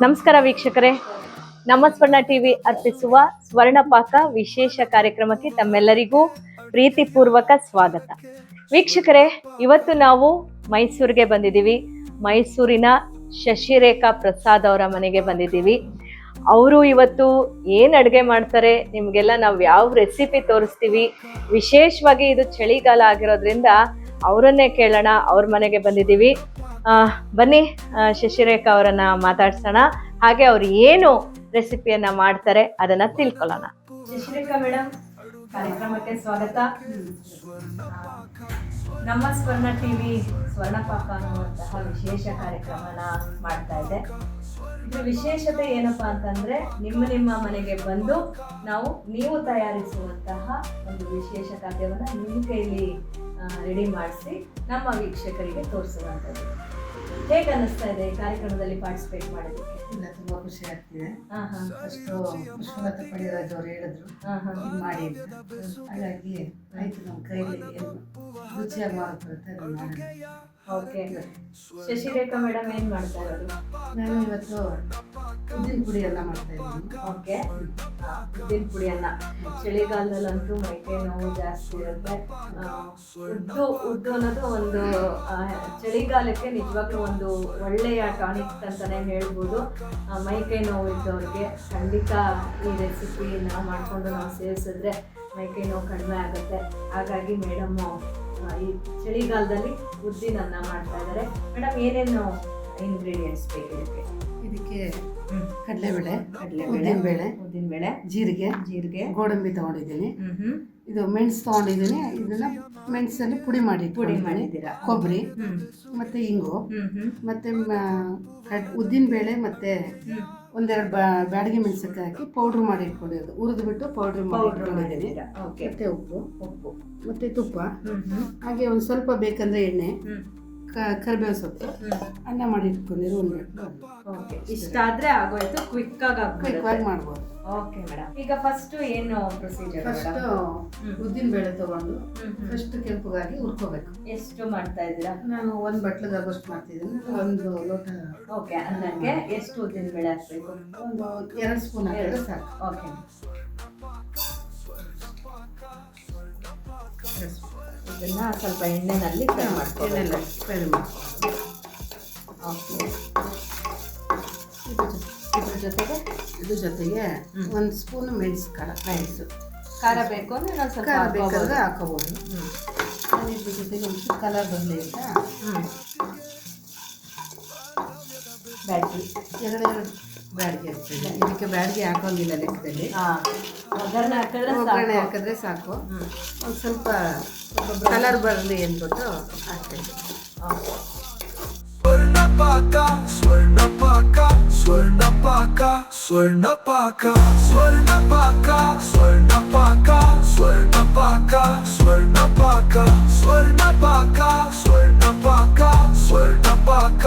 ನಮಸ್ಕಾರ ವೀಕ್ಷಕರೇ, ನಮ್ಮ ಸ್ವರ್ಣ ಟಿವಿ ಅರ್ಪಿಸುವ ಸ್ವರ್ಣಪಾಕ ವಿಶೇಷ ಕಾರ್ಯಕ್ರಮಕ್ಕೆ ತಮ್ಮೆಲ್ಲರಿಗೂ ಪ್ರೀತಿಪೂರ್ವಕ ಸ್ವಾಗತ. ವೀಕ್ಷಕರೇ, ಇವತ್ತು ನಾವು ಮೈಸೂರಿಗೆ ಬಂದಿದ್ದೀವಿ. ಮೈಸೂರಿನ ಶಶಿರೇಖಾ ಪ್ರಸಾದ್ ಅವರ ಮನೆಗೆ ಬಂದಿದ್ದೀವಿ. ಅವರು ಇವತ್ತು ಏನು ಅಡುಗೆ ಮಾಡ್ತಾರೆ, ನಿಮಗೆಲ್ಲ ನಾವು ಯಾವ ರೆಸಿಪಿ ತೋರಿಸ್ತೀವಿ. ವಿಶೇಷವಾಗಿ ಇದು ಚಳಿಗಾಲ ಆಗಿರೋದ್ರಿಂದ ಅವರನ್ನೇ ಕೇಳೋಣ. ಅವ್ರ ಮನೆಗೆ ಬಂದಿದ್ದೀವಿ. ಬನ್ನಿ ಶಶಿರೇಖಾ ಅವರನ್ನ ಮಾತಾಡ್ಸೋಣ. ಹಾಗೆ ಅವ್ರು ಏನು ರೆಸಿಪಿಯನ್ನ ಮಾಡ್ತಾರೆ ಅದನ್ನ ತಿಳ್ಕೊಳ್ಳೋಣ. ಶಶಿರೇಖಾ ಮೇಡಮ್, ಕಾರ್ಯಕ್ರಮಕ್ಕೆ ಸ್ವಾಗತ. ನಮ್ಮ ಸ್ವರ್ಣ ಟಿವಿ ಸ್ವರ್ಣಪಾಕ ಅನ್ನುವಂತಹ ವಿಶೇಷ ಕಾರ್ಯಕ್ರಮನ ಮಾಡ್ತಾ ಇದೆ. ಇದ್ರ ವಿಶೇಷತೆ ಏನಪ್ಪಾ ಅಂತಂದ್ರೆ, ನಿಮ್ಮ ಮನೆಗೆ ಬಂದು ನೀವು ತಯಾರಿಸುವಂತಹ ಒಂದು ವಿಶೇಷ ಖಾದ್ಯವನ್ನ ನಿಮ್ಮ ಕೈಲಿ ರೆಡಿ ಮಾಡಿಸಿ ನಮ್ಮ ವೀಕ್ಷಕರಿಗೆ ತೋರಿಸುವಂಥದ್ದು. ಹೇಗೆ ಅನ್ನಿಸ್ತಾ ಇದೆ ಈ ಕಾರ್ಯಕ್ರಮದಲ್ಲಿ ಪಾರ್ಟಿಸಿಪೇಟ್ ಮಾಡೋದಕ್ಕೆ? ಇಲ್ಲ, ತುಂಬಾ ಖುಷಿ ಆಗ್ತಿದೆ. ಅಷ್ಟು ಪುಷ್ಪಲತಾ ಪಡಿರಾಜ್ ಅವರು ಹೇಳಿದ್ರು ಮಾಡಿ ಅಂತ. ಹಾಗಾಗಿ ಆಯ್ತು, ನಮ್ಮ ಕೈಲಿ ರುಚಿಯಾಗಿ ಮಾಡುತ್ತೆ. ಓಕೆ, ಶಶಿರೇಖಾ ಮೇಡಮ್ ಏನ್ ಮಾಡ್ತಾ ಇರೋದು? ನಾನು ಇವತ್ತು ಉದ್ದಿನ ಪುಡಿ ಎಲ್ಲ ಮಾಡ್ತಾ ಇದ್ದೀನಿ. ಓಕೆ, ಉದ್ದಿನ ಪುಡಿಯನ್ನ ಚಳಿಗಾಲದಲ್ಲಂತೂ ಮೈಕೈ ನೋವು ಜಾಸ್ತಿ ಇರುತ್ತೆ. ಉದ್ದು ಅನ್ನೋದು ಒಂದು ಚಳಿಗಾಲಕ್ಕೆ ನಿಜವಾಗ್ಲೂ ಒಂದು ಒಳ್ಳೆಯ ಟಾನಿಕ್ ಅಂತಾನೆ ಹೇಳ್ಬೋದು. ಮೈಕೈ ನೋವು ಇದ್ದವ್ರಿಗೆ ಖಂಡಿತ ಈ ರೆಸಿಪಿನ ಮಾಡಿಕೊಂಡು ನಾವು ಸೇವಿಸಿದ್ರೆ ಮೈಕೈ ನೋವು ಕಡಿಮೆ ಆಗುತ್ತೆ. ಹಾಗಾಗಿ ಮೇಡಮ್ಮು ಈ ಚಳಿಗಾಲದಲ್ಲಿ ಉದ್ದಿನನ್ನ ಮಾಡ್ತಾ ಇದ್ದಾರೆ. ಮೇಡಮ್, ಏನೇನು ಇಂಗ್ರೀಡಿಯೆಂಟ್ಸ್ ಬೇಕು ಇದಕ್ಕೆ? ಕಡಲೆಬೇಳೆ, ಉದ್ದಿನಬೇಳೆ, ಜೀರಿಗೆ, ಗೋಡಂಬಿ ತಗೊಂಡಿದ್ದೀನಿ. ಇದು ಮೆಣಸು ತಗೊಂಡಿದ್ದೀನಿ. ಇದನ್ನ ಮೆಣಸಲ್ಲಿ ಪುಡಿ ಮಾಡಿದ್ದೀರಾ? ಕೊಬ್ಬರಿ ಮತ್ತೆ ಇಂಗು ಮತ್ತೆ ಉದ್ದಿನ ಬೇಳೆ ಮತ್ತೆ ಒಂದೆರಡು ಬ್ಯಾಡಗಿ ಮೆಣಸಕ್ಕೆ ಹಾಕಿ ಪೌಡ್ರ್ ಮಾಡಿ ಇಟ್ಕೊಂಡಿರೋದು, ಹುರಿದು ಬಿಟ್ಟು ಪೌಡ್ರ್ ಮಾಡಿ ಇಟ್ಕೊಂಡಿದ್ದೀನಿ. ಮತ್ತೆ ಉಪ್ಪು ಮತ್ತೆ ತುಪ್ಪ, ಹಾಗೆ ಒಂದು ಸ್ವಲ್ಪ ಬೇಕಂದ್ರೆ ಎಣ್ಣೆ, ಕರಿಬೇವು ಸೊಪ್ಪು, ಅನ್ನ ಮಾಡಿ ಇಟ್ಕೊಂಡಿರೋ ಇಷ್ಟಾದ್ರೆ ಆಗೋಯ್ತು. ಕ್ವಿಕ್ ಆಗಿ ಮಾಡ್ಬೋದು. ಓಕೆ ಮೇಡಮ್, ಈಗ ಫಸ್ಟ್ ಏನು ಪ್ರೊಸೀಜರ್? ಫಸ್ಟ್ ಉದ್ದಿನ ಬೇಳೆ ತಗೊಂಡು ಫಸ್ಟ್ ಕೆಂಪುಗಾಗಿ ಹುರ್ಕೋಬೇಕು. ಎಷ್ಟು ಮಾಡ್ತಾ ಇದ್ದೀರಾ? ನಾನು ಒಂದು ಬಟ್ಲಿಗೆ ಆಗೋಷ್ಟು ಮಾಡ್ತಿದ್ದೀನಿ. ಒಂದು ಲೋಟ. ಓಕೆ, ಅನ್ನಕ್ಕೆ ಎಷ್ಟು ಉದ್ದಿನ ಬೇಳೆ ಹಾಕ್ಬೇಕು? ಒಂದು 2 ಸ್ಪೂನ್ ಹಾಕಿದ್ರೆ ಸಾಕು. ಓಕೆ, ಇದನ್ನ ಸ್ವಲ್ಪ ಎಣ್ಣೆನಲ್ಲಿ ಫ್ರೈ ಮಾಡ್ಕೊಳ್ಳಿ. ಓಕೆ, ಇದ್ರ ಜೊತೆಗೆ 1 ಸ್ಪೂನ್ ಮೆಣಸು ಖಾರ ಬೇಕು ಅಂದ್ರೆ ನಾವು ಸ್ವಲ್ಪ ಬೇಕಾದ್ರೆ ಹಾಕೋಬೋದು. ಇದ್ರ ಜೊತೆಗೆ ಒಂದು ಕಲರ್ ಬರಲಿ ಅಂತ ಎರಡು ಬ್ಯಾಡಿಗೆ ಹಾಕ್ತೀನಿ. ಇದಕ್ಕೆ ಬ್ಯಾಡಿಗೆ ಹಾಕೋಂಗಿಲ್ಲ ಲೆಕ್ಕದಲ್ಲಿ. ಒಗ್ಗರಣೆ ಹಾಕಿದ್ರೆ ಸಾಕು. ಒಂದು ಸ್ವಲ್ಪ ಕಲರ್ ಬರಲಿ ಅಂದ್ಬಿಟ್ಟು ಹಾಕ್ತೀನಿ. ಸ್ವರ್ಣಪಾಕ, ಸ್ವರ್ಣಪಾಕ, ಸ್ವರ್ಣಪಾಕ, ಸ್ವರ್ಣಪಾಕ, ಸ್ವರ್ಣಪಾಕ, ಸ್ವರ್ಣಪಾಕ, ಸ್ವರ್ಣಪಾಕ, ಸ್ವರ್ಣಪಾಕ, ಸ್ವರ್ಣಪಾಕ, ಸ್ವರ್ಣಪಾಕ, ಸ್ವರ್ಣಪಾಕ.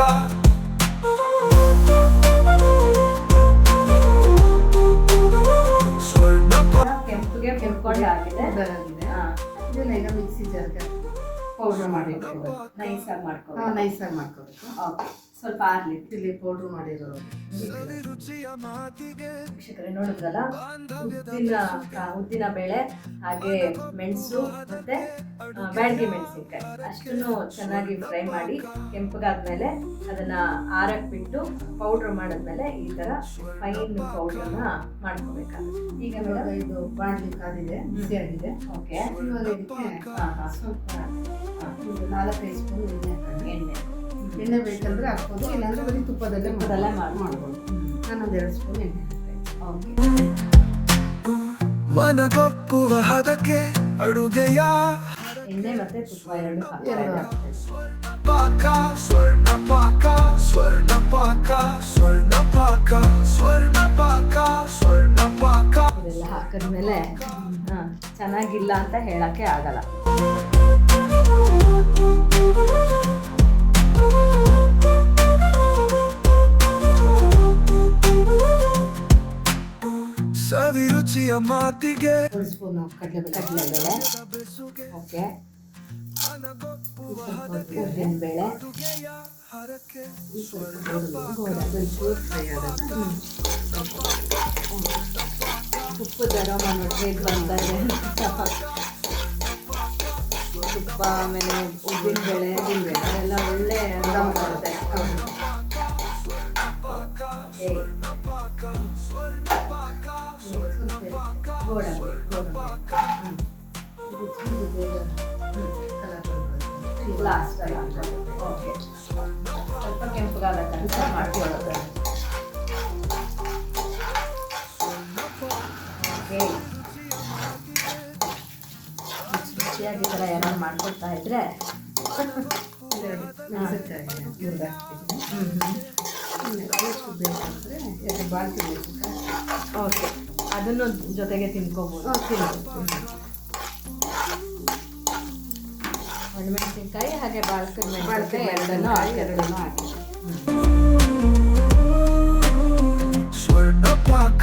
ಕೆಂಪುಕೊಂಡಾಗಿದೆ. ಇದನ್ನ ಈಗ ಮಿಕ್ಸಿ ಜಾರ್ಗೆ ಪೌಡ್ರ್ ಮಾಡಿ ನೈಸಾಗಿ ಮಾಡ್ಕೋಬೇಕು. ಓಕೆ, ಸ್ವಲ್ಪ ಆರ್ಲಿ ಇಲ್ಲಿ ಪೌಡ್ರ್ ಮಾಡಿರೋರು. ವೀಕ್ಷಕರೇ, ನೋಡಿದ್ರಲ್ಲ, ಉದ್ದಿನ ಬೇಳೆ ಹಾಗೆ ಮೆಣಸು ಮತ್ತೆ ಬ್ಯಾಡಗಿ ಮೆಣಸಿನ್ಕಾಯಿ ಅಷ್ಟನ್ನು ಚೆನ್ನಾಗಿ ಫ್ರೈ ಮಾಡಿ ಕೆಂಪಗಾದ್ಮೇಲೆ ಅದನ್ನ ಆರಕ್ಕೆ ಬಿಟ್ಟು ಪೌಡ್ರ್ ಮಾಡಿದ್ಮೇಲೆ ಈ ತರ ಫೈನ್ ಪೌಡ್ರನ್ನ ಮಾಡ್ಕೋಬೇಕಾಗುತ್ತೆ. ಈಗ ಮೇಡಮ್, ಇದು ಬಾಣಲಿ ಕಾದಿದೆ, ಬಿಸಿಯಾಗಿದೆ. ಓಕೆ, ಇವಾಗ ಇದಕ್ಕೆ ಸ್ವಲ್ಪ 4-5 ಸ್ಪೂನ್ ಎಣ್ಣೆ ಬೇಕಂದ್ರೆ ಹಾಕ್ಬೋದು, ಇಲ್ಲಾಂದ್ರೆ ಬರೀ ತುಪ್ಪದಲ್ಲೇ ಮಾಡ್ಬೋದು. ನಾನೊಂದು 2 ಸ್ಪೂನ್ ಎಣ್ಣೆ ಹಾಕ್ತೀನಿ. ಮನಗೊಪ್ಪುವ ಹದಕ್ಕೆ ಅಡುಗೆಯ ಎಣ್ಣೆ ಮತ್ತೆ ತುಪ್ಪ ಎರಡು ಪಾಕ, ಸ್ವರ್ಣಪಾಕ, ಸ್ವರ್ಣಪಾಕ, ಸ್ವರ್ಣಪಾಕ, ಸ್ವರ್ಣಪಾಕ, ಸ್ವರ್ಣಪಾಕ. ಇದೆಲ್ಲ ಹಾಕಿದ್ಮೇಲೆ ಚೆನ್ನಾಗಿಲ್ಲ ಅಂತ ಹೇಳಕ್ಕೆ ಆಗಲ್ಲ. ಸವಿರುಚಿಯ ಮಾತಿಗೆ 1 ಸ್ಪೂನ್ ಕಡಲೆಬೇಳೆ. ಓಕೆ, ಉದ್ದಿನಬೇಳೆ, ಗೋಡಂಬಿ ಚೂರು ಫ್ರೈ ಆದಾಗ ತುಪ್ಪದ ಅರೋಮ ನೋಡ್ರಿ ಇದು ಬರ್ತಾ ಇದೆ. ತುಪ್ಪ ಆಮೇಲೆ ಉದ್ದಿನಬೇಳೆ ಎಲ್ಲ ಒಳ್ಳೆ ಅರೋಮ ಬರುತ್ತೆ. ಗೋಡಂಬಿ ಲಾಸ್ಟ್ ಅಲ್ಲ. ಓಕೆ, ಸ್ವಲ್ಪ ಕೆಂಪಗಾದ ತನಕ ಮಾಡ್ಕೊಳ್ಳೋದು. ಓಕೆ, ರುಚಿಯಾಗಿ ಈ ಥರ ಏನಾದ್ರು ಮಾಡ್ಕೊಳ್ತಾ ಇದ್ರೆ ಮೆಣಸಿನ್ಕಾಯಿ ಇವ್ರಿಗೆ ಹಾಕ್ತಿದ್ದೀನಿ. ಎಷ್ಟು ಬೇಕಂದರೆ ಎರಡು ಬಾಲ್ಟಿ ಮೆಣಸಿನ್ಕಾಯಿ. ಓಕೆ, ಅದನ್ನು ಜೊತೆಗೆ ತಿನ್ಕೋಬೋದು. ಒಣಮೆಣಸಿನ್ಕಾಯಿ ಹಾಗೆ ಬಾಳ್ಕದ ಮೆಣಸಿನ್ಕಾಯಿ ಎರಡನ್ನೂ ಹಾಕಿ. ಸ್ವರ್ಣಪಾಕ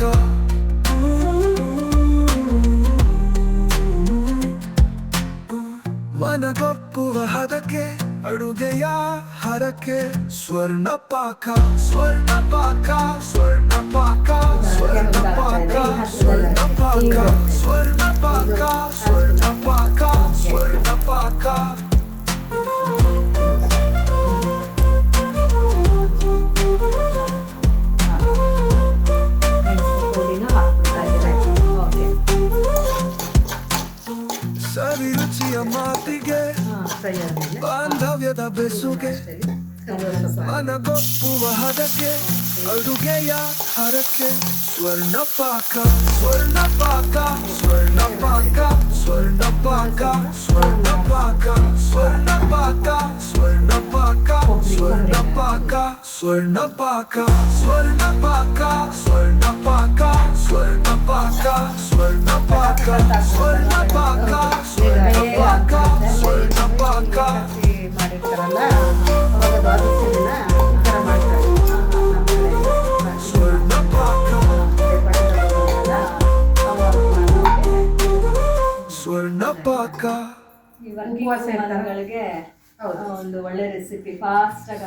ಮನಗೊಪ್ಪುವ ಹದಕ್ಕೆ ಅಡುಗೆಯ ಹರಕೆ ಸ್ವರ್ಣಪಾಕ ಸ್ವರ್ಣಪಾಕ ಸ್ವರ್ಣಪಾಕ ಸ್ವರ್ಣಪಾಕ ಸ್ವರ್ಣಪಾಕ ಸ್ವರ್ಣಪಾಕ ಸ್ವರ್ಣಪಾಕ ಸ್ವರ್ಣಪಾಕ ಸವಿರುಚಿಯ ಮಾತಿಗೆ ಫ್ರೈ ಆದಮೇಲೆ ಬಾಂಧವ್ಯದ ಬೆಸುಗೆ ಮನಗೊಪ್ಪುವ ಹದಕ್ಕೆ ಅಡುಗೆಯ ಹರಕೆ ಸ್ವರ್ಣಪಾಕ ಸ್ವರ್ಣಪಾಕ ಸ್ವರ್ಣಪಾಕ ಸ್ವರ್ಣಪಾಕ ಸ್ವರ್ಣಪಾಕ ಸ್ವರ್ಣಪಾಕ ಸ್ವರ್ಣಪಾಕ ಸ್ವರ್ಣಪಾಕ ಸ್ವರ್ಣಪಾಕ ಸ್ವರ್ಣಪಾಕ ಸ್ವರ್ಣಪಾಕ ಸ್ವರ್ಣಪಾಕ ಸ್ವರ್ಣಪಾಕ ಸ್ವರ್ಣಪಾಕ ಸ್ವರ್ಣಪಾಕ ಸ್ವರ್ಣಪಾಕ ಮಾಡಿರ್ತಾರಲ್ಲ ಅವಾಗ ದ್ವಾದಶಿ ದಿನ ಈ ಥರ ಮಾಡ್ತಾರೆ. ಸ್ವರ್ಣಪಾಕ ಉಪವಾಸ ಮನೆಗಳಿಗೆ ಒಂದು ಒಳ್ಳೆ ರೆಸಿಪಿ ಫಾಸ್ಟ್ ಆಗಿ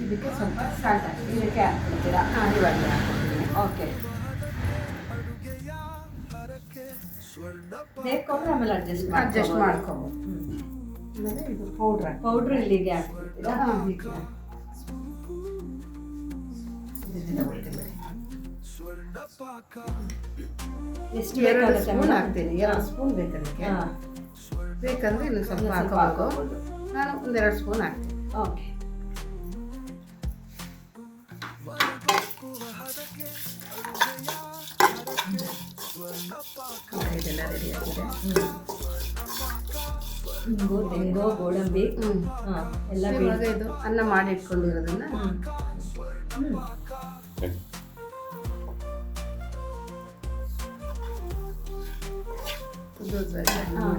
ಇದಕ್ಕೆ ಸ್ವಲ್ಪ ಸಾಲ್ಟ್ ಹಾಕಿ ಇದಕ್ಕೆ ಹಾಕ್ಬಿಡ್ತೀರಾ? ಇವಾಗ ಹಾಕ್ತೀನಿ. ಓಕೆ, ಬೇಕೊಂಡ್ರೆ ಆಮೇಲೆ ಅಡ್ಜಸ್ಟ್ ಮಾಡ್ಕೊಬೋದು. ಆಮೇಲೆ ಇದು ಪೌಡ್ರ್ ಹಾಕಿ ಪೌಡ್ರ್ ಇಲ್ಲಿಗೆ ಹಾಕ್ಬಿಡ್ತೀರಾ? ಎಷ್ಟು ಎರಡು ಬೇಕಾಗುತ್ತೆ ಸ್ಪೂನ್ ಮೇಡಮ್? ಹಾಕ್ತೀನಿ. 2 ಸ್ಪೂನ್ ಬೇಕು ಅದಕ್ಕೆ. ಹಾಂ, ಬೇಕಂದ್ರೆ ಇನ್ನು ಸ್ವಲ್ಪ ಸ್ವಲ್ಪ ಹಾಕೋಬೇಕು. ಹಾಕೋಬೋದು. ನಾನು 2 ಸ್ಪೂನ್ ಹಾಕ್ತೀನಿ. ಓಕೆ, ಇದೆಲ್ಲ ರೆಡಿ ಆಗಿದೆ. ಹಿಂಗು ತೆಂಗು ಗೋಡಂಬಿ ಹಾಂ ಎಲ್ಲ ಇವಾಗ ಇದು ಅನ್ನ ಮಾಡಿ ಇಟ್ಕೊಂಡಿರೋದನ್ನ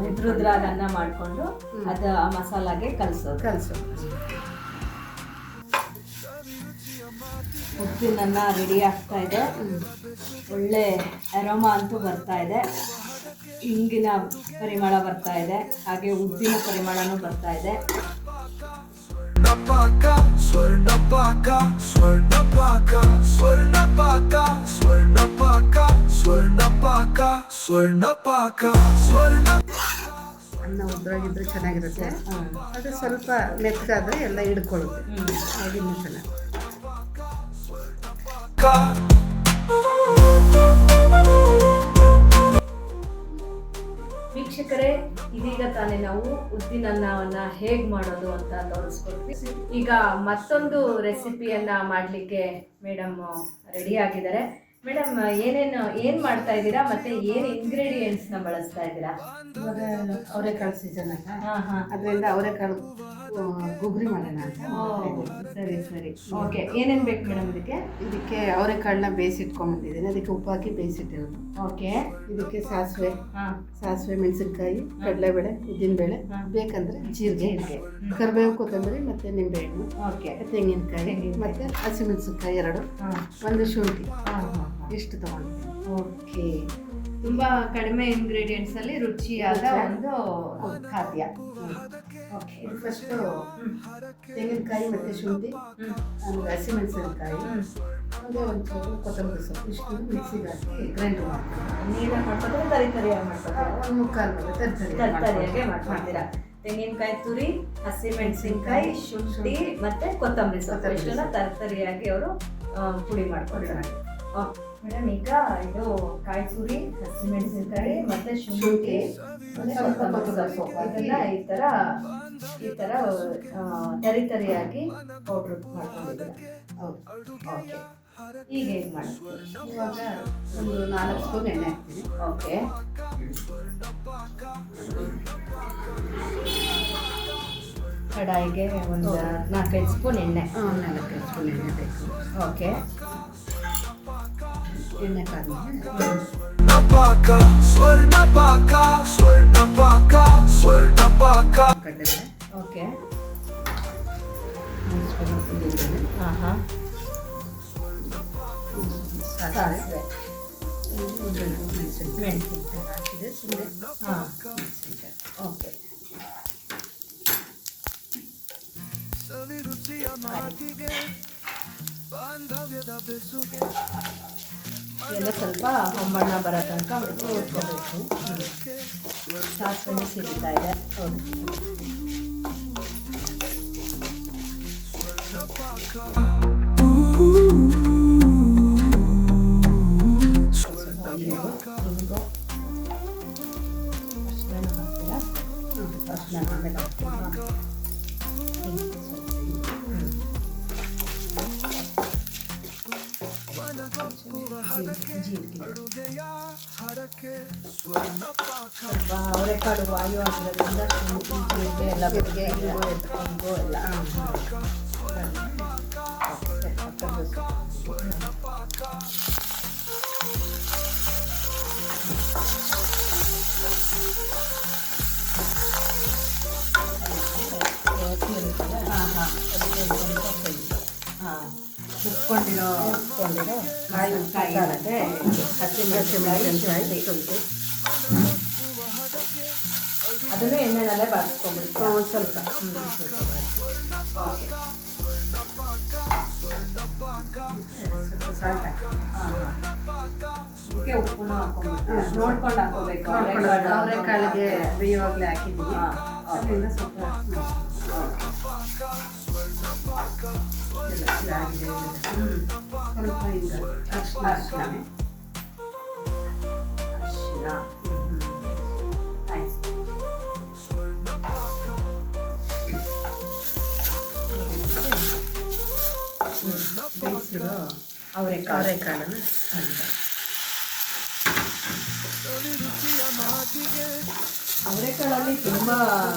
ಉದ್ರುದ್ರಾಗ ಅನ್ನ ಮಾಡಿಕೊಂಡು ಅದು ಆ ಮಸಾಲಾಗೆ ಕಲಸೋದು. ಉಪ್ಪಿನನ್ನ ರೆಡಿ ಆಗ್ತಾ ಇದೆ. ಒಳ್ಳೆ ಅರೋಮಾ ಅಂತೂ ಬರ್ತಾ ಇದೆ. ಹಿಂಗಿನ ಪರಿಮಳ ಬರ್ತಾ ಇದೆ, ಹಾಗೆ ಉದ್ದಿನ ಪರಿಮಳನೂ ಬರ್ತಾ ಇದೆ. ಸ್ವರ್ಣಪಾಕ ಸ್ವರ್ಣಪಾಕ ಸ್ವರ್ಣಪಾಕ ಸ್ವರ್ಣಪಾಕ ಸ್ವರ್ಣಪಾಕ ಸ್ವರ್ಣಪಾಕ ಸ್ವರ್ಣಪಾಕ ಸ್ವರ್ಣ ಅನ್ನ ಉದ್ರಾಗಿದ್ರೆ ಚೆನ್ನಾಗಿರುತ್ತೆ. ಅದು ಸ್ವಲ್ಪ ಮೆತ್ತಗಾದ್ರೆ ಎಲ್ಲ ಹಿಡ್ಕೊಳ್ಳುತ್ತೆ. ಆಗಿನ್ನೂ ಚೆನ್ನಾಗಿ ವೀಕ್ಷಕರೇ, ಇದೀಗ ತಾನೇ ನಾವು ಉದ್ದಿನ ಅನ್ನವನ್ನ ಹೇಗ್ ಮಾಡೋದು ಅಂತ ತೋರಿಸ್ಕೊಡ್ತೀವಿ. ಈಗ ಮತ್ತೊಂದು ರೆಸಿಪಿಯನ್ನ ಮಾಡ್ಲಿಕ್ಕೆ ಮೇಡಮ್ ರೆಡಿ ಆಗಿದ್ದಾರೆ. ಮೇಡಮ್, ಏನ್ ಮಾಡ್ತಾ ಇದ್ದೀರಾ ಮತ್ತೆ ಏನ್ ಇಂಗ್ರೀಡಿಯೆಂಟ್ಸ್ ನ ಬಳಸ್ತಾ ಇದ್ದೀರಾ? ಇವಾಗ ಅವರೆಕಾಳು ಸೀಸನ್ ಅಲ್ಲ, ಹಾ, ಅದರಿಂದ ಅವರೆಕಾಳು ಗುಗ್ರಿ ಮಾಡೋಣ ಅಂತ. ಸರಿ ಸರಿ, ಓಕೆ. ಏನೇನ್ ಬೇಕು ಮೇಡಮ್ ಇದಕ್ಕೆ ಅವರೆಕಾಳನ್ನ ಬೇಯಿಸಿಟ್ಕೊಂಡ್ಬಂದಿದ್ದೀನಿ. ಅದಕ್ಕೆ ಉಪ್ಪು ಹಾಕಿ ಬೇಯಿಸಿಟ್ಟಿರೋದು. ಓಕೆ. ಇದಕ್ಕೆ ಸಾಸಿವೆ, ಮೆಣಸಿನ್ಕಾಯಿ, ಕಡಲೆಬೇಳೆ, ಉದ್ದಿನಬೇಳೆ, ಬೇಕಂದ್ರೆ ಜೀರಿಗೆ, ಕರಿಬೇವು, ಕೊತ್ತಂಬರಿ ಮತ್ತೆ ನಿಂಬೆಹಣ್ಣು, ತೆಂಗಿನಕಾಯಿ ಮತ್ತೆ ಹಸಿಮೆಣಸಿನ್ಕಾಯಿ 2, ಒಂದು ಶುಂಠಿ, ಇಷ್ಟು ತಗೊಂಡಿದ್ದೀನಿ. ಓಕೆ. ತುಂಬಾ ಕಡಿಮೆ ಇಂಗ್ರೀಡಿಯೆಂಟ್ಸ್ ಅಲ್ಲಿ ರುಚಿಯಾದ ಒಂದು ಖಾದ್ಯ. ಓಕೆ. ಇದು ಫಸ್ಟು ತೆಂಗಿನಕಾಯಿ ಮತ್ತು ಶುಂಠಿ, ಆಮೇಲೆ ಹಸಿಮೆಣಸಿನಕಾಯಿ, ಹಾಗೆ ಒಂಚೂರು ಕೊತ್ತಂಬರಿ ಸೊಪ್ಪು ಇಷ್ಟು ಮಿಕ್ಸಿಗೆ ಹಾಕಿ ಗ್ರೈಂಡ್ ಮಾಡ್ತೀನಿ. ನೀಟಾಗಿ ಮಾಡ್ಕೊತಾರೆ, ತರಿತರಿಯಾಗಿ ಮಾಡ್ಕೊತಾರೆ, ಒಂದು ಮುಕ್ಕಾಲು ತರಿತರಿಯಾಗಿ ಮಾಡ್ತೀರಾ. ತೆಂಗಿನಕಾಯಿ ತುರಿ, ಹಸಿಮೆಣಸಿನಕಾಯಿ, ಶುಂಠಿ ಮತ್ತೆ ಕೊತ್ತಂಬರಿ ಸೊಪ್ಪು ಇಷ್ಟನ್ನ ತರಿತರಿಯಾಗಿ ಅವರು ಪುಡಿ ಮಾಡ್ಕೊಳ್ತಾರೆ. ಮೇಡಮ್, ಈಗ ಇದು ಕಾಯಿ ತುರಿ, ಹಸಿಮೆಣಸಿನಕಾಯಿ ಮತ್ತೆ ಶುಂಠಿ ಮತ್ತೆ ಕೊತ್ತಂಬರಿ ಸೊಪ್ಪು ಅದನ್ನ ಈ ತರ ತರಿತರಿಯಾಗಿ ಪೌಡ್ರ್ ಮಾಡ್ಕೊಂಡಿದ್ದೀರಾ. ಓಕೆ. ಈಗ ಹೇಗೆ ಮಾಡ್ತೀವಿ? ಇವಾಗ ಒಂದು 4 ಸ್ಪೂನ್ ಎಣ್ಣೆ ಹಾಕ್ತೀನಿ. ಓಕೆ. ಕಡಾಯಿಗೆ ಒಂದು 4-5 ಸ್ಪೂನ್ ಎಣ್ಣೆ. 4-5 ಸ್ಪೂನ್ ಎಣ್ಣೆ ಬೇಕು. ಓಕೆ. ಎಣ್ಣೆ ಕಾದ್ಮೇಲೆ ಕಡಲೆಬೇಳೆ, ಓಕೆ. 1 ಸ್ಪೂನ್ ಉದ್ದಿನಬೇಳೆ, ಹಾಂ ಹಾಂ. ಸಾಸಿವೆ, ಮೆಣಸಿನಕಾಯಿ ಹಾಕಿದೆ ಸುಮ್ಮನೆ. ಹಾಂ. ಓಕೆ. ಎಲ್ಲ ಸ್ವಲ್ಪ ಹೊಂಬಣ್ಣ ಬರೋ ತನಕ ಹುರ್ಕೋಬೇಕು. ಸಾಸಿವೆ ಸಿಡಿತಾ ಇದೆ. ಹೌದು. ಸ್ವಲ್ಪ ಹಿಂಗು ಅರಿಶಿನ ಹಾಕ್ತೀರಾ? ಅರಿಶಿನ ಆಮೇಲೆ ಹಾಕ್ತೀನಿ. ಸ್ವಲ್ಪ ಅವರೆಕಾಳು ವಾಯು ಆಗಿರೋದ್ರಿಂದ ಶುಂಠಿ, ಜೀರಿಗೆ ಎಲ್ಲ ಬೆಳಗ್ಗೆ ಹಿಂಗು ಎಲ್ಲ ರುಬ್ಕೊಂಡಿರೋ ಕಾಯಿ ಮತ್ತು ಹಸಿಮೆಣಸಿನಕಾಯಿ, ಶುಂಠಿ ಅದನ್ನು ಎಣ್ಣೆನಲ್ಲೇ ಬಾಡಿಸ್ಕೊಂಡ್ಬಿಡ್ತೀವಿ. ಒಂದು ಸ್ವಲ್ಪ ಸಾಲ್ಟ್ ಹಾಕಿ, ಇದಕ್ಕೆ ಉಪ್ಪುನ ಹಾಕೊಂಡ್ಬಿಟ್ಟು ನೋಡ್ಕೊಂಡು ಹಾಕೋಬೇಕು. ಅವರೆಕಾಳಿಗೆ ಬೇಯುವಾಗಲೇ ಹಾಕಿದ್ದೀವಿ. ಹಾಂ. ಅದರಿಂದ ಸ್ವಲ್ಪ ಎಲ್ಲ ಇದಾಗಿದೆ. ಸ್ವಲ್ಪ ಈಗ ಅರಿಶಿನ ಹಾಕ್ತೀನಿ. ಅರಿಶಿನ. ಆಯ್ತು. ಬೇಯಿಸಿರೋ ಅವರೆಕಾಳನ್ನು ಅವರೆಕಾಳಲ್ಲಿ ತುಂಬ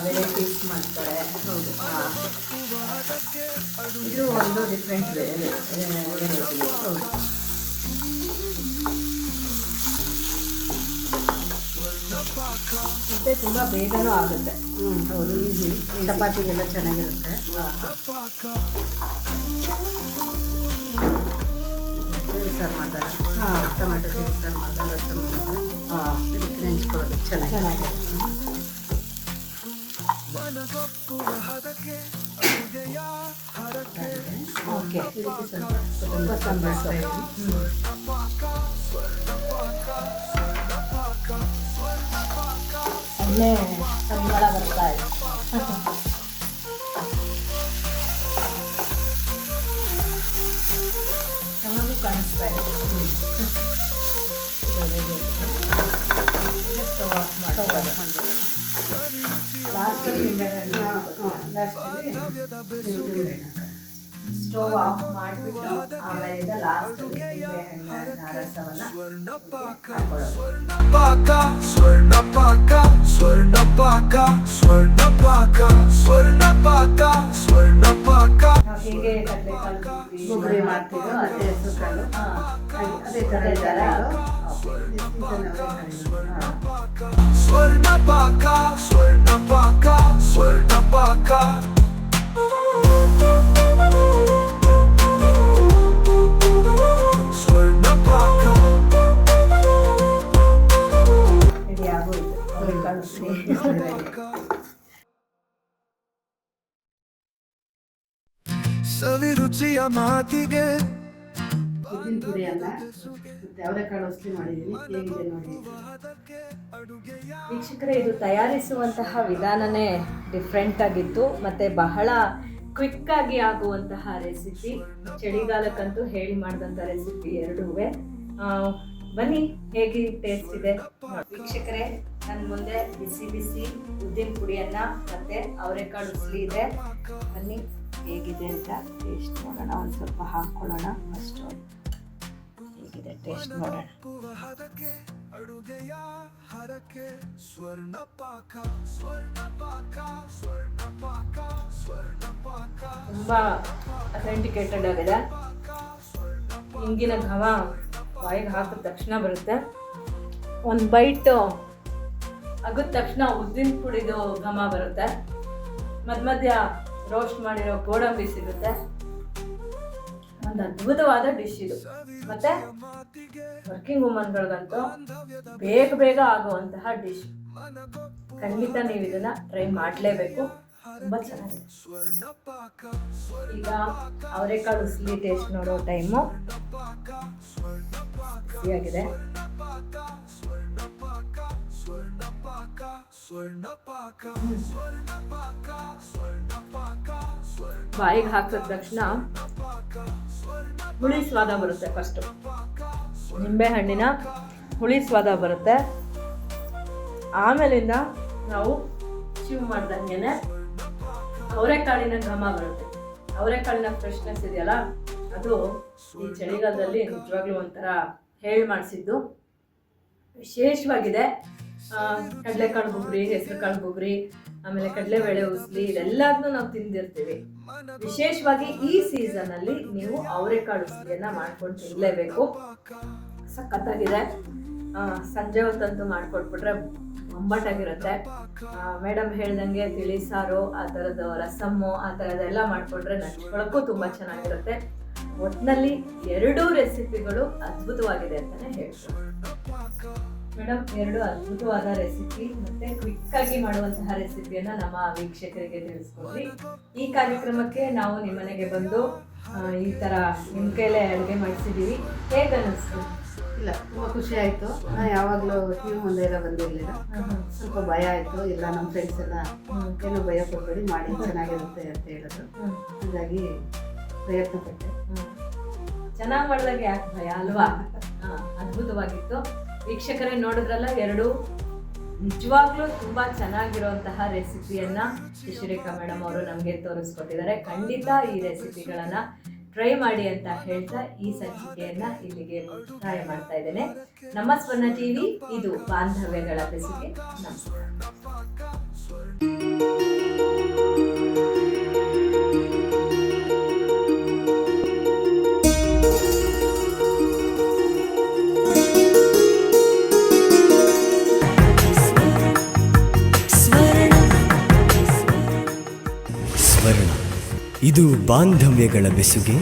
ವೆರೈಟೀಸ್ ಮಾಡ್ತಾರೆ. ಹೌದು. ಇದು ಒಂದು ಡಿಫ್ರೆಂಟ್ ವೆರೈಟಿ. ಹೌದು. ಮತ್ತೆ ತುಂಬ ಬೇಗನೂ ಆಗುತ್ತೆ. ಹೌದು, ಈಸಿ. ಚಪಾತಿಗೆಲ್ಲ ಚೆನ್ನಾಗಿರುತ್ತೆ. ಸಾರು ಮಾಡಿದಾಗ, ಟೊಮೆಟೊ ಸಾರು ಮಾಡಿದಾಗ, ರಸಮ್ ಮಾಡಿದಾಗ ಇದಕ್ಕೆ ನೆಂಚ್ಕೊಳ್ಳೋದು ಚೆನ್ನಾಗಿದೆ. ಓಕೆ. ಇದಕ್ಕೆ ಸ್ವಲ್ಪ ಕೊತ್ತಂಬರಿ ಸೊಪ್ಪು, ಒಳ್ಳೆ ಪರಿಮಳ ಬರ್ತಾ ಇದೆ. ಚೆನ್ನಾಗೂ ಕಾಣಿಸ್ತಾ ಇದೆ. ಸ್ಟವ್ ಆಫ್ ಮಾಡ್ಕೊಂಡು ಲಾಸ್ಟಲ್ಲಿ ಸ್ಟವ್ ಆಫ್ ಮಾಡಿಬಿಟ್ಟು ಆಮೇಲೆ ಲಾಸ್ಟಲ್ಲಿ ನಿಂಬೆಹಣ್ಣಿನ ರಸವನ್ನು ಹಾಕೊಳ್ಳೋದು. ನಾವು ಹೇಗೆ ಕಡಲೆಕಾಳು ಕೊಬ್ಬರಿ ಮಾಡ್ತಿದ್ದೋ ಅದೇ ಹೆಸರು ಕಾಳು, ಅದೇ ಥರ ಇದ್ದಾರೆ. ಅಜ್ಜಿಯ ಮಾತಿಗೆ ಉದ್ದಿನ ಪುಡಿಯನ್ನ ಮತ್ತೆ ಅವರೆಕಾಳು ಉಸ್ಲಿ ಮಾಡಿದ್ದೀನಿ, ಹೇಗಿದೆ ನೋಡಿ. ವೀಕ್ಷಕರೇ, ಇದು ತಯಾರಿಸುವಂತಹ ವಿಧಾನನೇ ಡಿಫ್ರೆಂಟ್ ಆಗಿತ್ತು ಮತ್ತು ಬಹಳ ಕ್ವಿಕ್ಕಾಗಿ ಆಗುವಂತಹ ರೆಸಿಪಿ. ಚಳಿಗಾಲಕ್ಕಂತೂ ಹೇಳಿ ಮಾಡಿದಂಥ ರೆಸಿಪಿ ಎರಡೂ. ಬನ್ನಿ ಹೇಗೆ ಟೇಸ್ಟ್ ಇದೆ. ವೀಕ್ಷಕರೇ, ನನ್ನ ಮುಂದೆ ಬಿಸಿ ಬಿಸಿ ಉದ್ದಿನ ಪುಡಿಯನ್ನು ಮತ್ತು ಅವರೆಕಾಳು ಉಸ್ಲಿ ಇದೆ. ಬನ್ನಿ ಹೇಗಿದೆ ಅಂತ ಟೇಸ್ಟ್ ನೋಡೋಣ. ಒಂದು ಸ್ವಲ್ಪ ಹಾಕ್ಕೊಳ್ಳೋಣ. ಫಸ್ಟು ಹೇಗಿದೆ ಟೇಸ್ಟ್ ನೋಡೋಣ. ಅಡುಗೆಯ ಹರಕೆ ಸ್ವರ್ಣ ಪಾಕ ಸ್ವರ್ಣ ಪಾಕ ಸ್ವರ್ಣ ಪಾಕ ಸ್ವರ್ಣ ಪಾಕ. ತುಂಬ ಅಥೆಂಟಿಕೇಟೆಡ್ ಆಗಿದೆ. ಹಿಂಗಿನ ಘಮ ಬಾಯಿಗೆ ಹಾಕಿದ ತಕ್ಷಣ ಬರುತ್ತೆ. ಒಂದು ಬೈಟ್ ಆಗಿದ ತಕ್ಷಣ ಉದ್ದಿನ ಪುಡಿದು ಘಮ ಬರುತ್ತೆ. ಮಧ್ಯ ರೋಸ್ಟ್ ಮಾಡಿರೋ ಗೋಡಂಬಿ ಸಿಗುತ್ತೆ. ಒಂದು ಅದ್ಭುತವಾದ ಡಿಶ್ ಇದು. ಮತ್ತೆ ವರ್ಕಿಂಗ್ ವುಮನ್ಗಳಿಗಂತೂ ಬೇಗ ಆಗುವಂತಹ ಡಿಶ್. ಖಂಡಿತ ನೀವು ಇದನ್ನ ಟ್ರೈ ಮಾಡಲೇಬೇಕು. ತುಂಬ ಚೆನ್ನಾಗಿದೆ. ಈಗ ಅವರೆಕಾಳು ಉಸ್ಲಿ ಟೇಸ್ಟ್ ನೋಡೋ ಟೈಮು ಬಿಸಿಯಾಗಿದೆ. ಬಾಯಿಗೆ ಹಾಕಿದ ತಕ್ಷಣ ಹುಳಿ ಸ್ವಾದ ಬರುತ್ತೆ. ಫಸ್ಟು ನಿಂಬೆ ಹಣ್ಣಿನ ಹುಳಿ ಸ್ವಾದ ಬರುತ್ತೆ. ಆಮೇಲಿಂದ ನಾವು ಚೀವ್ ಮಾಡ್ದಂಗೆ ಅವರೆಕಾಳಿನ ಘಮ ಬರುತ್ತೆ. ಅವರೆಕಾಳಿನ ಫ್ರೆಶ್ನೆಸ್ ಇದೆಯಲ್ಲ, ಅದು ಈ ಚಳಿಗಾಲದಲ್ಲಿ ನಿಜವಾಗ್ಲೂ ಒಂಥರ ಹೇಳಿ ಮಾಡಿಸಿದ್ದು. ವಿಶೇಷವಾಗಿದೆ. ಕಡಲೆಕಾಳು ಗುಗ್ರಿ, ಹೆಸರು ಕಾಳು ಗುಗ್ರಿ, ಆಮೇಲೆ ಕಡಲೆಬೇಳೆ ಉಸ್ಲಿ ಇದೆಲ್ಲದನ್ನೂ ನಾವು ತಿಂದಿರ್ತೀವಿ. ವಿಶೇಷವಾಗಿ ಈ ಸೀಸನಲ್ಲಿ ನೀವು ಅವರೆಕಾಳು ಉಸ್ಲಿಯನ್ನು ಮಾಡ್ಕೊಂಡು ತಿನ್ನಲೇಬೇಕು. ಸಖತ್ತಾಗಿದೆ. ಸಂಜೆ ಹೊತ್ತಂತೂ ಮಾಡಿಕೊಟ್ಬಿಟ್ರೆ ಒಂಬಟ್ಟಾಗಿರುತ್ತೆ. ಮೇಡಮ್ ಹೇಳ್ದಂಗೆ ತಿಳಿ ಸಾರು, ಆ ಥರದ್ದು ರಸಮ್ಮು, ಆ ಥರದ್ದೆಲ್ಲ ಮಾಡಿಕೊಟ್ರೆ ನಚ್ಕೊಳ್ಳೋಕ್ಕೂ ತುಂಬ ಚೆನ್ನಾಗಿರುತ್ತೆ. ಒಟ್ಟಿನಲ್ಲಿ ಎರಡೂ ರೆಸಿಪಿಗಳು ಅದ್ಭುತವಾಗಿದೆ ಅಂತಲೇ ಹೇಳ್ಬೋದು. ಮೇಡಮ್, ಎರಡು ಅದ್ಭುತವಾದ ರೆಸಿಪಿ ಮತ್ತು ಕ್ವಿಕ್ಕಾಗಿ ಮಾಡುವಂತಹ ರೆಸಿಪಿಯನ್ನು ನಮ್ಮ ವೀಕ್ಷಕರಿಗೆ ತಿಳಿಸ್ಕೊಡ್ರಿ. ಈ ಕಾರ್ಯಕ್ರಮಕ್ಕೆ ನಾವು ನಿಮ್ಮ ಮನೆಗೆ ಬಂದು ಈ ಥರ ನಿಮ್ಮ ಕೈಲೇ ಅಡುಗೆ ಮಾಡಿಸಿದ್ದೀವಿ. ಹೇಗೆ ಅನ್ನಿಸ್ತು? ಇಲ್ಲ, ತುಂಬ ಖುಷಿ ಆಯಿತು. ನಾನು ಯಾವಾಗಲೂ ಟಿ ವಿ ಮುಂದೆ ಎಲ್ಲ ಬಂದಿರಲಿಲ್ಲ. ಸ್ವಲ್ಪ ಭಯ ಆಯಿತು. ಇಲ್ಲ, ನಮ್ಮ ಫ್ರೆಂಡ್ಸ್ ಎಲ್ಲ ಏನೋ ಭಯ ಪಡ್ಬೇಡಿ, ಮಾಡಿ ಚೆನ್ನಾಗಿರುತ್ತೆ ಅಂತ ಹೇಳಿದ್ರು. ಹಾಗಾಗಿ ಪ್ರಯತ್ನ ಪಟ್ಟೆ. ಚೆನ್ನಾಗಿ ಮಾಡಿದಾಗ ಯಾಕೆ ಭಯ ಅಲ್ವಾ? ಅದ್ಭುತವಾಗಿತ್ತು. ವೀಕ್ಷಕರೇ, ನೋಡಿದ್ರಲ್ಲ, ಎರಡು ನಿಜವಾಗ್ಲೂ ತುಂಬ ಚೆನ್ನಾಗಿರುವಂತಹ ರೆಸಿಪಿಯನ್ನು ಶಿಶಿರೇಖಾ ಮೇಡಮ್ ಅವರು ನಮಗೆ ತೋರಿಸ್ಕೊಟ್ಟಿದ್ದಾರೆ. ಖಂಡಿತ ಈ ರೆಸಿಪಿಗಳನ್ನು ಟ್ರೈ ಮಾಡಿ ಅಂತ ಹೇಳ್ತಾ ಈ ಸಂಚಿಕೆಯನ್ನು ಇಲ್ಲಿಗೆ ಮುಕ್ತಾಯ ಮಾಡ್ತಾ ಇದ್ದೇನೆ. ನಮ್ಮ ಸ್ವರ್ಣ ಟಿವಿ, ಇದು ಬಾಂಧವ್ಯಗಳ ಬೆಸುಗೆ. ನಮಸ್ಕಾರ. ಸ್ವರ್ಣ, ಇದು ಬಾಂಧವ್ಯಗಳ ಬೆಸುಗೆ.